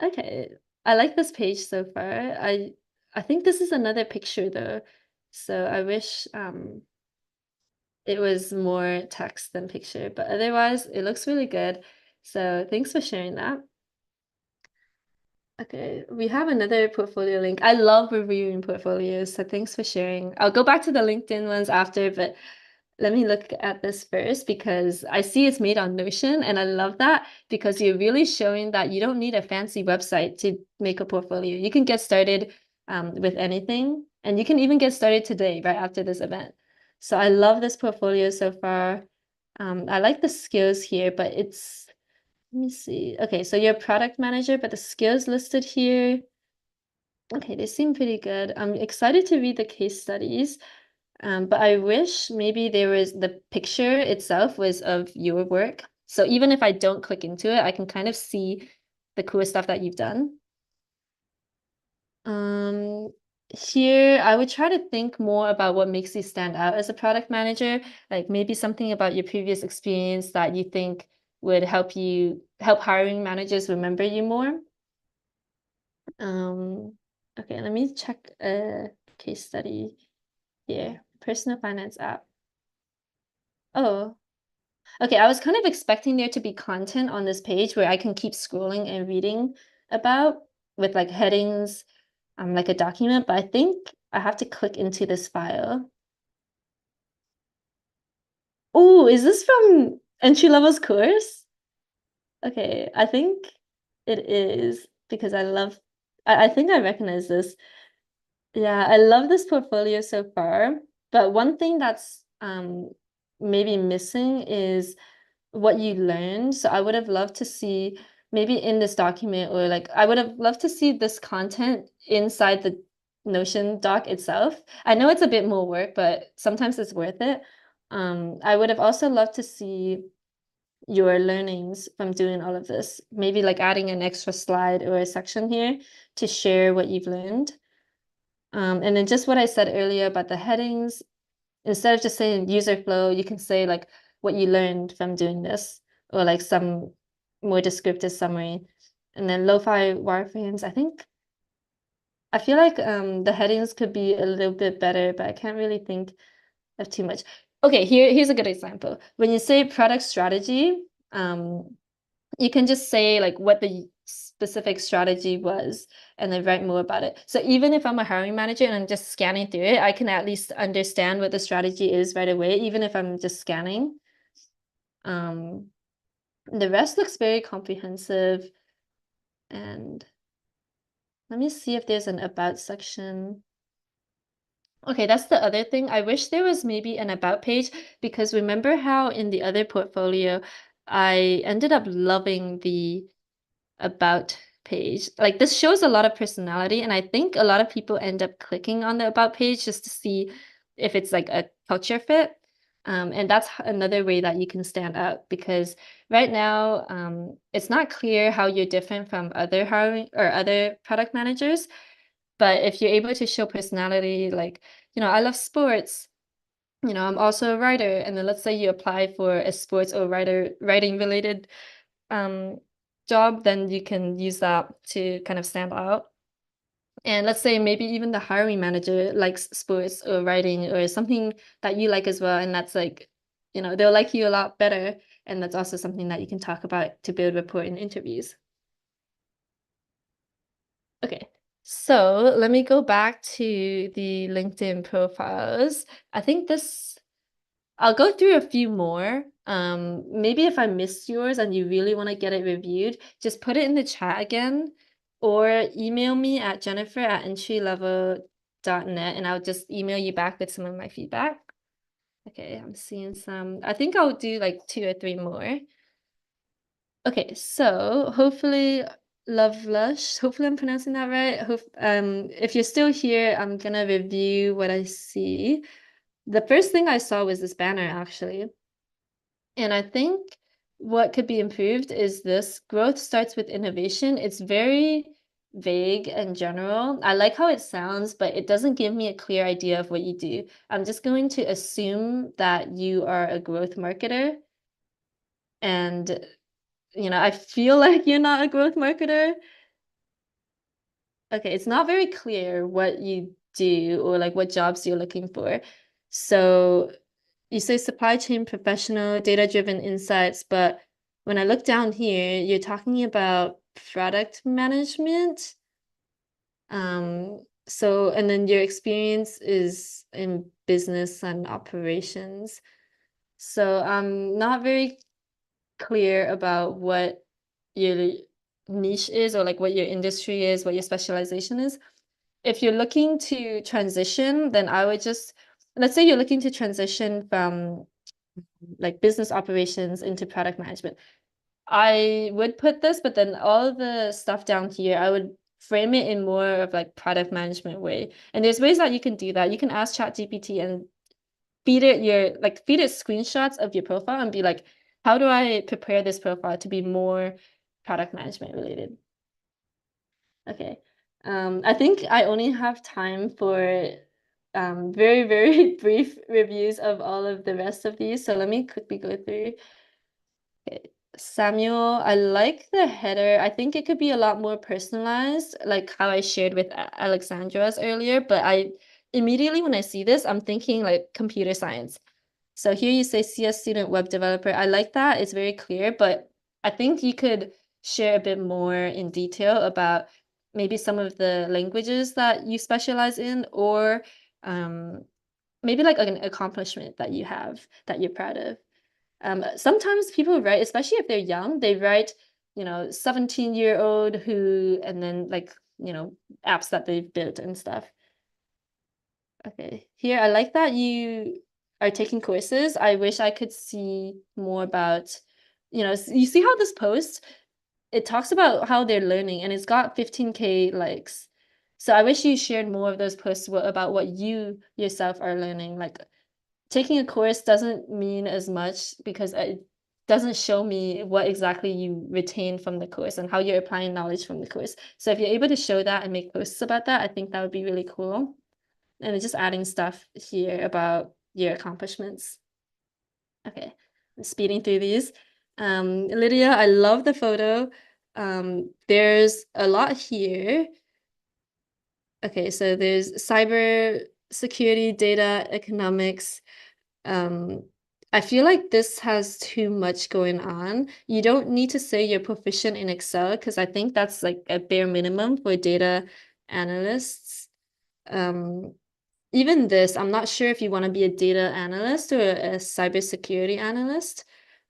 Okay, I like this page so far. I think this is another picture though. So I wish it was more text than picture, but otherwise it looks really good. So thanks for sharing that. Okay, we have another portfolio link. I love reviewing portfolios, so thanks for sharing. I'll go back to the LinkedIn ones after, but let me look at this first because I see it's made on Notion and I love that because you're really showing that you don't need a fancy website to make a portfolio. You can get started with anything, and you can even get started today, right after this event. So I love this portfolio so far. I like the skills here, but Let me see. Okay, so you're a product manager, but the skills listed here, okay, they seem pretty good. I'm excited to read the case studies. But I wish maybe there was the picture itself was of your work. So even if I don't click into it, I can kind of see the cool stuff that you've done. Um, Here, I would try to think more about what makes you stand out as a product manager, like maybe something about your previous experience that you think would help hiring managers remember you more. Um, okay, let me check a case study here. Personal finance app. Oh, okay. I was kind of expecting there to be content on this page where I can keep scrolling and reading about with like headings, like a document, but I think I have to click into this file. Oh, is this from entry levels course? Okay, I think it is because I think I recognize this. Yeah, I love this portfolio so far, but one thing that's maybe missing is what you learned. So I would have loved to see maybe in this document or like I would have loved to see this content inside the Notion doc itself. I know it's a bit more work, but sometimes it's worth it. I would have also loved to see your learnings from doing all of this. Maybe like adding an extra slide or a section here to share what you've learned. And then just what I said earlier about the headings, instead of just saying user flow, you can say like what you learned from doing this or like some more descriptive summary. And then lo-fi wireframes, I feel like the headings could be a little bit better, but I can't really think of too much. Okay, here's a good example. When you say product strategy, you can just say like what the specific strategy was and then write more about it. So even if I'm a hiring manager and I'm just scanning through it, I can at least understand what the strategy is right away, even if I'm just scanning. Um, the rest looks very comprehensive. And let me see if there's an about section. Okay, that's the other thing. I wish there was maybe an about page because remember how in the other portfolio, I ended up loving the about page. Like this shows a lot of personality, and I think a lot of people end up clicking on the about page just to see if it's like a culture fit. And that's another way that you can stand out because right now, it's not clear how you're different from other hiring or other product managers. But if you're able to show personality, like, I love sports, I'm also a writer, and then let's say you apply for a sports or writing related um, job, then you can use that to kind of stand out. And let's say maybe even the hiring manager likes sports or writing or something that you like as well. And that's like, they'll like you a lot better. And that's also something that you can talk about to build rapport in interviews. Okay. So let me go back to the LinkedIn profiles. I think I'll go through a few more. Maybe if I missed yours and you really want to get it reviewed, just put it in the chat again or email me at jennifer@entrylevel.net and I'll just email you back with some of my feedback. Okay, I'm seeing some. I think I'll do like 2 or 3 more. Okay, so hopefully Love Lush. Hopefully I'm pronouncing that right. If you're still here, I'm gonna review what I see. The first thing I saw was this banner actually. And I think what could be improved is this growth starts with innovation. It's very vague and general. I like how it sounds, but it doesn't give me a clear idea of what you do. I'm just going to assume that you are a growth marketer. And, I feel like you're not a growth marketer. Okay, it's not very clear what you do or like what jobs you're looking for. So you say supply chain professional, data-driven insights, but when I look down here, you're talking about product management. And then your experience is in business and operations. So I'm not very clear about what your niche is or like what your industry is, what your specialization is. If you're looking to transition, then I would let's say you're looking to transition from like business operations into product management. I would put this, but then all the stuff down here, I would frame it in more of like product management way. And there's ways that you can do that. You can ask ChatGPT and feed it screenshots of your profile and be like, how do I prepare this profile to be more product management related? Okay. I think I only have time for very, very brief reviews of all of the rest of these. So let me quickly go through. Okay. Samuel, I like the header. I think it could be a lot more personalized, like how I shared with Alexandra's earlier. But I immediately when I see this, I'm thinking like computer science. So here you say CS student web developer. I like that. It's very clear, but I think you could share a bit more in detail about maybe some of the languages that you specialize in, or um, maybe like an accomplishment that you have that you're proud of. Sometimes people write, especially if they're young, they write, 17-year-old who, and then like, apps that they've built and stuff. Okay. Here, I like that you are taking courses. I wish I could see more about, you see how this post, it talks about how they're learning and it's got 15K likes. So I wish you shared more of those posts about what you yourself are learning. Like taking a course doesn't mean as much because it doesn't show me what exactly you retain from the course and how you're applying knowledge from the course. So if you're able to show that and make posts about that, I think that would be really cool. And it's just adding stuff here about your accomplishments. Okay, I'm speeding through these. Lydia, I love the photo. There's a lot here. Okay, so there's cyber security, data, economics. Um, I feel like this has too much going on. You don't need to say you're proficient in Excel because I think that's like a bare minimum for data analysts. Um, Even this, I'm not sure if you want to be a data analyst or a cybersecurity analyst.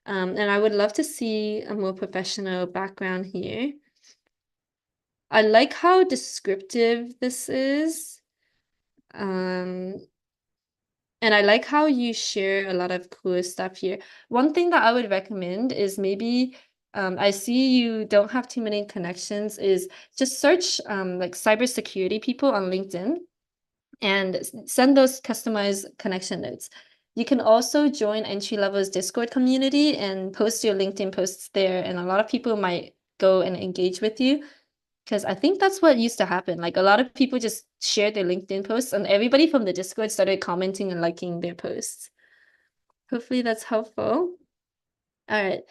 And I would love to see a more professional background here. I like how descriptive this is. Um, and I like how you share a lot of cool stuff here. One thing that I would recommend is maybe I see you don't have too many connections, is just search like cybersecurity people on LinkedIn and send those customized connection notes. You can also join entry level's Discord community and post your LinkedIn posts there. And a lot of people might go and engage with you because I think that's what used to happen. Like a lot of people just shared their LinkedIn posts and everybody from the Discord started commenting and liking their posts. Hopefully that's helpful. All right.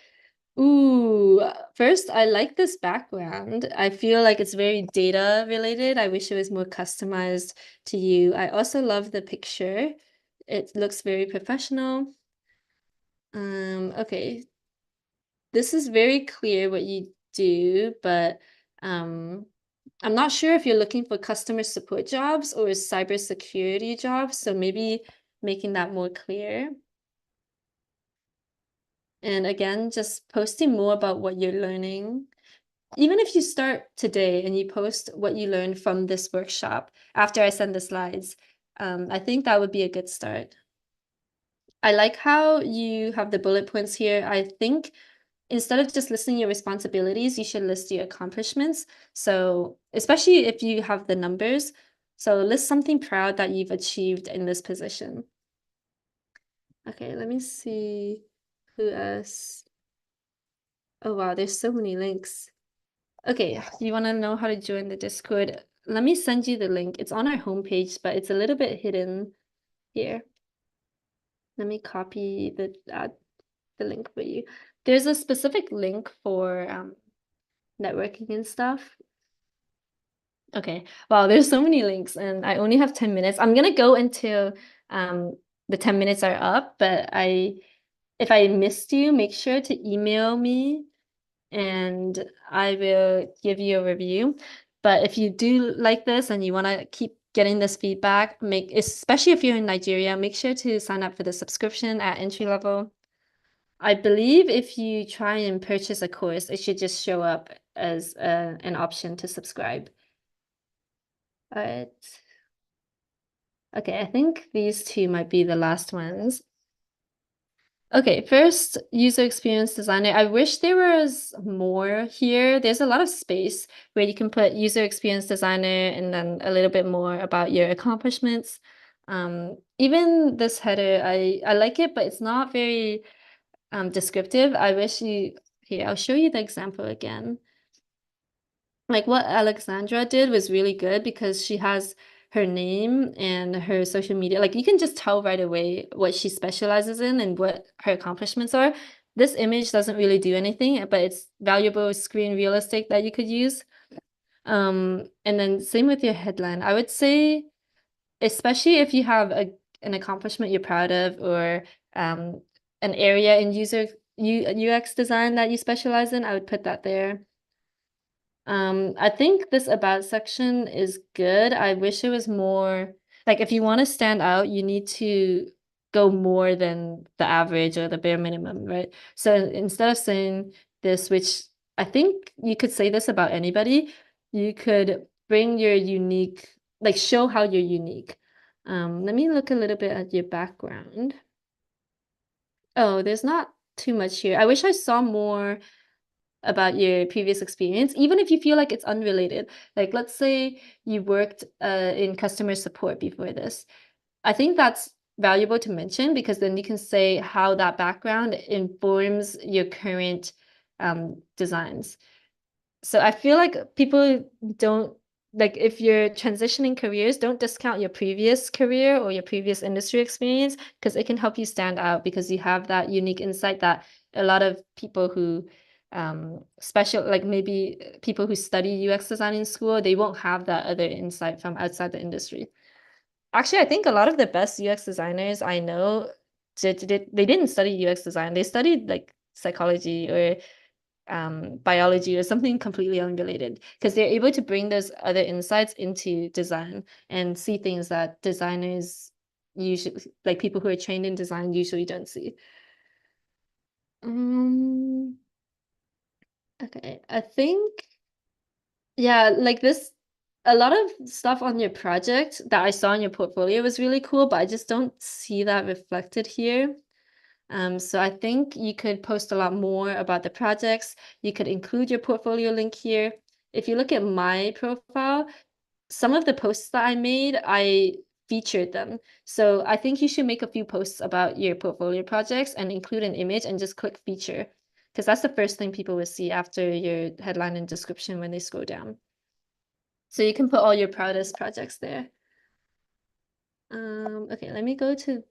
Ooh, first, I like this background. I feel like it's very data related. I wish it was more customized to you. I also love the picture. It looks very professional. Okay. This is very clear what you do, but I'm not sure if you're looking for customer support jobs or cybersecurity jobs, so maybe making that more clear. And again, just posting more about what you're learning. Even if you start today and you post what you learned from this workshop after I send the slides, I think that would be a good start. I like how you have the bullet points here. I think instead of just listing your responsibilities, you should list your accomplishments. So especially if you have the numbers, so list something proud that you've achieved in this position. Okay, let me see who else. Oh wow, there's so many links. Okay, you want to know how to join the Discord? Let me send you the link. It's on our homepage, but it's a little bit hidden here. Let me copy the link for you. There's a specific link for networking and stuff. Okay, wow, there's so many links and I only have 10 minutes. I'm gonna go until the 10 minutes are up, but if I missed you, make sure to email me and I will give you a review. But if you do like this and you want to keep getting this feedback, especially if you're in Nigeria, make sure to sign up for the subscription at entry level. I believe if you try and purchase a course, it should just show up as an option to subscribe. All right. Okay, I think these two might be the last ones. Okay, first, user experience designer. I wish there was more here. There's a lot of space where you can put user experience designer and then a little bit more about your accomplishments. Even this header, I like it, but it's not very descriptive. I wish you, here, I'll show you the example again. Like what Alexandra did was really good because she has her name and her social media. Like you can just tell right away what she specializes in and what her accomplishments are. This image doesn't really do anything, but it's valuable screen real estate that you could use. And then same with your headline. I would say, especially if you have an accomplishment you're proud of or um, an area in UX design that you specialize in, I would put that there. I think this about section is good. I wish it was more like if you want to stand out, you need to go more than the average or the bare minimum, right? So instead of saying this, which I think you could say this about anybody, you could bring your unique, like show how you're unique. Let me look a little bit at your background. Oh, there's not too much here. I wish I saw more about your previous experience, even if you feel like it's unrelated. Like, let's say you worked in customer support before this. I think that's valuable to mention because then you can say how that background informs your current designs. So I feel like people don't like if you're transitioning careers, don't discount your previous career or your previous industry experience because it can help you stand out because you have that unique insight that a lot of people who special like maybe people who study UX design in school, they won't have that other insight from outside the industry. Actually, I think a lot of the best UX designers I know they didn't study UX design. They studied like psychology or biology or something completely unrelated because they're able to bring those other insights into design and see things that designers usually like people who are trained in design usually don't see. Um, okay, I think yeah, like this a lot of stuff on your project that I saw in your portfolio was really cool, but I just don't see that reflected here. So I think you could post a lot more about the projects. You could include your portfolio link here. If you look at my profile, some of the posts that I made, I featured them. So I think you should make a few posts about your portfolio projects and include an image and just click feature, because that's the first thing people will see after your headline and description when they scroll down. So you can put all your proudest projects there. Okay, let me go to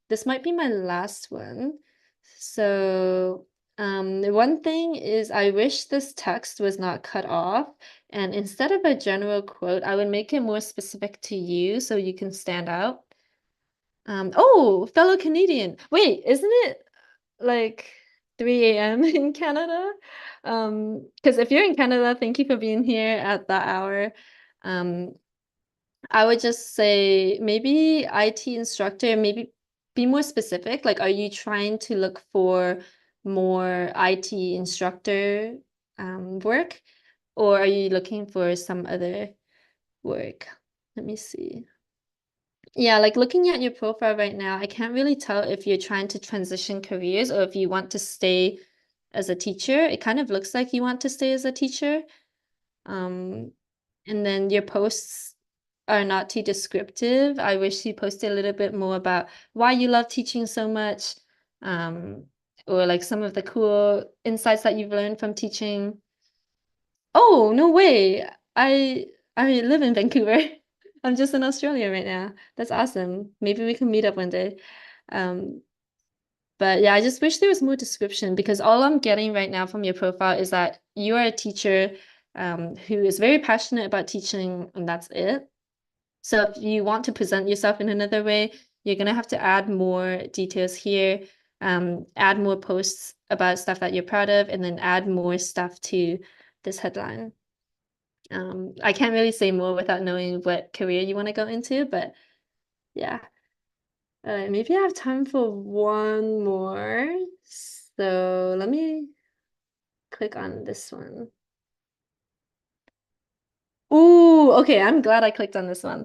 this might be my last one. So, one thing is I wish this text was not cut off, and instead of a general quote, I would make it more specific to you so you can stand out. Oh, fellow Canadian. Wait, isn't it like 3 a.m. in Canada? Because if you're in Canada, thank you for being here at that hour. Um, I would just say maybe IT instructor, maybe be more specific. Like, are you trying to look for more IT instructor work, or are you looking for some other work? Let me see. Yeah, like looking at your profile right now, I can't really tell if you're trying to transition careers or if you want to stay as a teacher. It kind of looks like you want to stay as a teacher. Um, and then your posts are not too descriptive. I wish you posted a little bit more about why you love teaching so much, um, or like some of the cool insights that you've learned from teaching. Oh, no way. I I live in Vancouver. I'm just in Australia right now. That's awesome. Maybe we can meet up one day. Um, but yeah, I just wish there was more description because all I'm getting right now from your profile is that you are a teacher who is very passionate about teaching, and that's it. So if you want to present yourself in another way, you're gonna have to add more details here, add more posts about stuff that you're proud of, and then add more stuff to this headline. I can't really say more without knowing what career you want to go into, but yeah. Maybe I have time for one more. So let me click on this one. Ooh, okay, I'm glad I clicked on this one.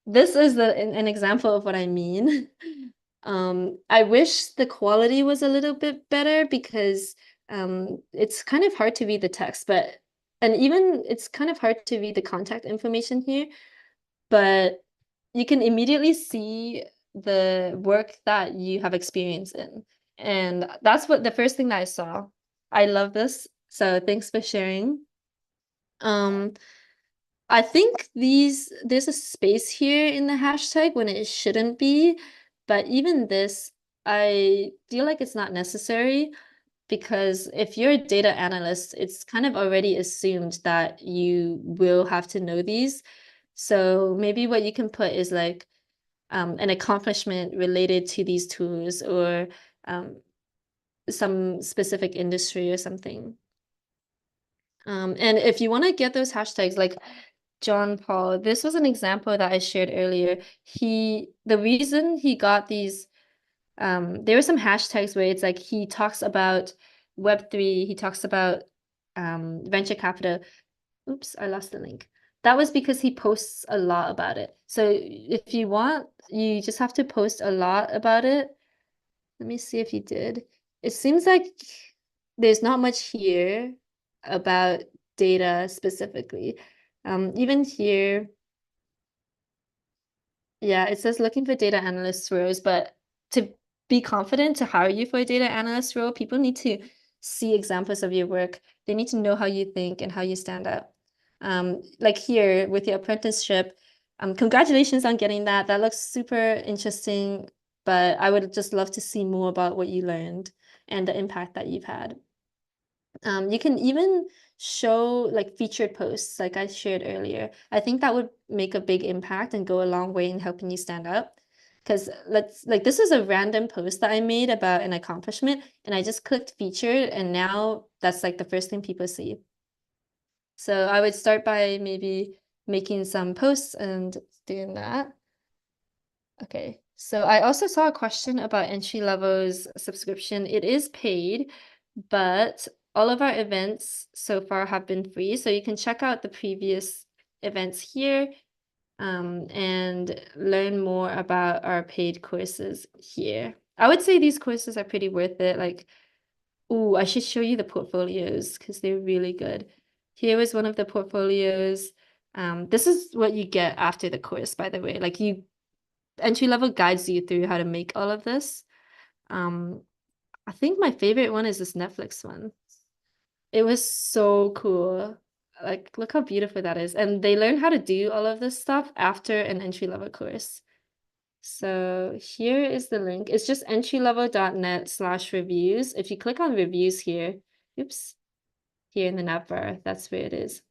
This is an example of what I mean. I wish the quality was a little bit better because it's kind of hard to read the text, but and even it's kind of hard to read the contact information here, but you can immediately see the work that you have experience in. And that's what the first thing that I saw. I love this. So thanks for sharing. Um, I think there's a space here in the hashtag when it shouldn't be, but even this, I feel like it's not necessary because if you're a data analyst, it's kind of already assumed that you will have to know these. So maybe what you can put is like an accomplishment related to these tools or some specific industry or something. And if you want to get those hashtags, like John Paul, this was an example that I shared earlier. The reason he got these, there were some hashtags where it's like he talks about Web3, he talks about venture capital. Oops, I lost the link. That was because he posts a lot about it. So if you want, you just have to post a lot about it. Let me see if he did. It seems like there's not much here about data specifically. Even here, yeah, it says looking for data analyst roles, but to be confident to hire you for a data analyst role, people need to see examples of your work. They need to know how you think and how you stand out. Like here with your apprenticeship, congratulations on getting that. That looks super interesting, but I would just love to see more about what you learned and the impact that you've had. You can even show like featured posts like I shared earlier. I think that would make a big impact and go a long way in helping you stand up. Because this is a random post that I made about an accomplishment and I just clicked featured and now that's like the first thing people see. So I would start by maybe making some posts and doing that. Okay, so I also saw a question about entry level's subscription. It is paid, but all of our events so far have been free. So you can check out the previous events here and learn more about our paid courses here. I would say these courses are pretty worth it. Like, oh, I should show you the portfolios because they're really good. Here is one of the portfolios. This is what you get after the course, by the way. Like entry level guides you through how to make all of this. I think my favorite one is this Netflix one. It was so cool. Like, look how beautiful that is. And they learn how to do all of this stuff after an entry level course. So here is the link. It's just entrylevel.net/reviews. If you click on reviews here, oops, here in the navbar, that's where it is.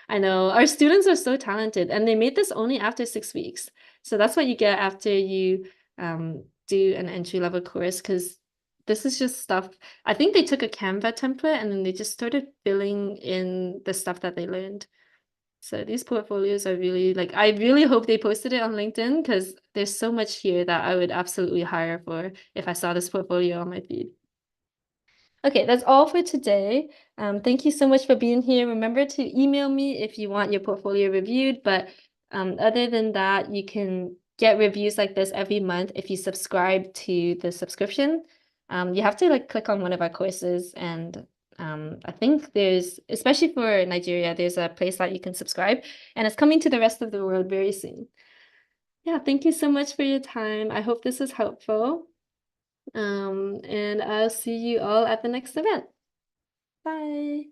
I know our students are so talented and they made this only after 6 weeks. So that's what you get after you do an entry level course because this is just stuff. I think they took a Canva template and then they just started filling in the stuff that they learned. So these portfolios are really like, I really hope they posted it on LinkedIn because there's so much here that I would absolutely hire for if I saw this portfolio on my feed. Okay, that's all for today. Thank you so much for being here. Remember to email me if you want your portfolio reviewed, but other than that, you can get reviews like this every month if you subscribe to the subscription. You have to like click on one of our courses and I think there's, especially for Nigeria, there's a place that you can subscribe and it's coming to the rest of the world very soon. Yeah, thank you so much for your time. I hope this is helpful. And I'll see you all at the next event. Bye.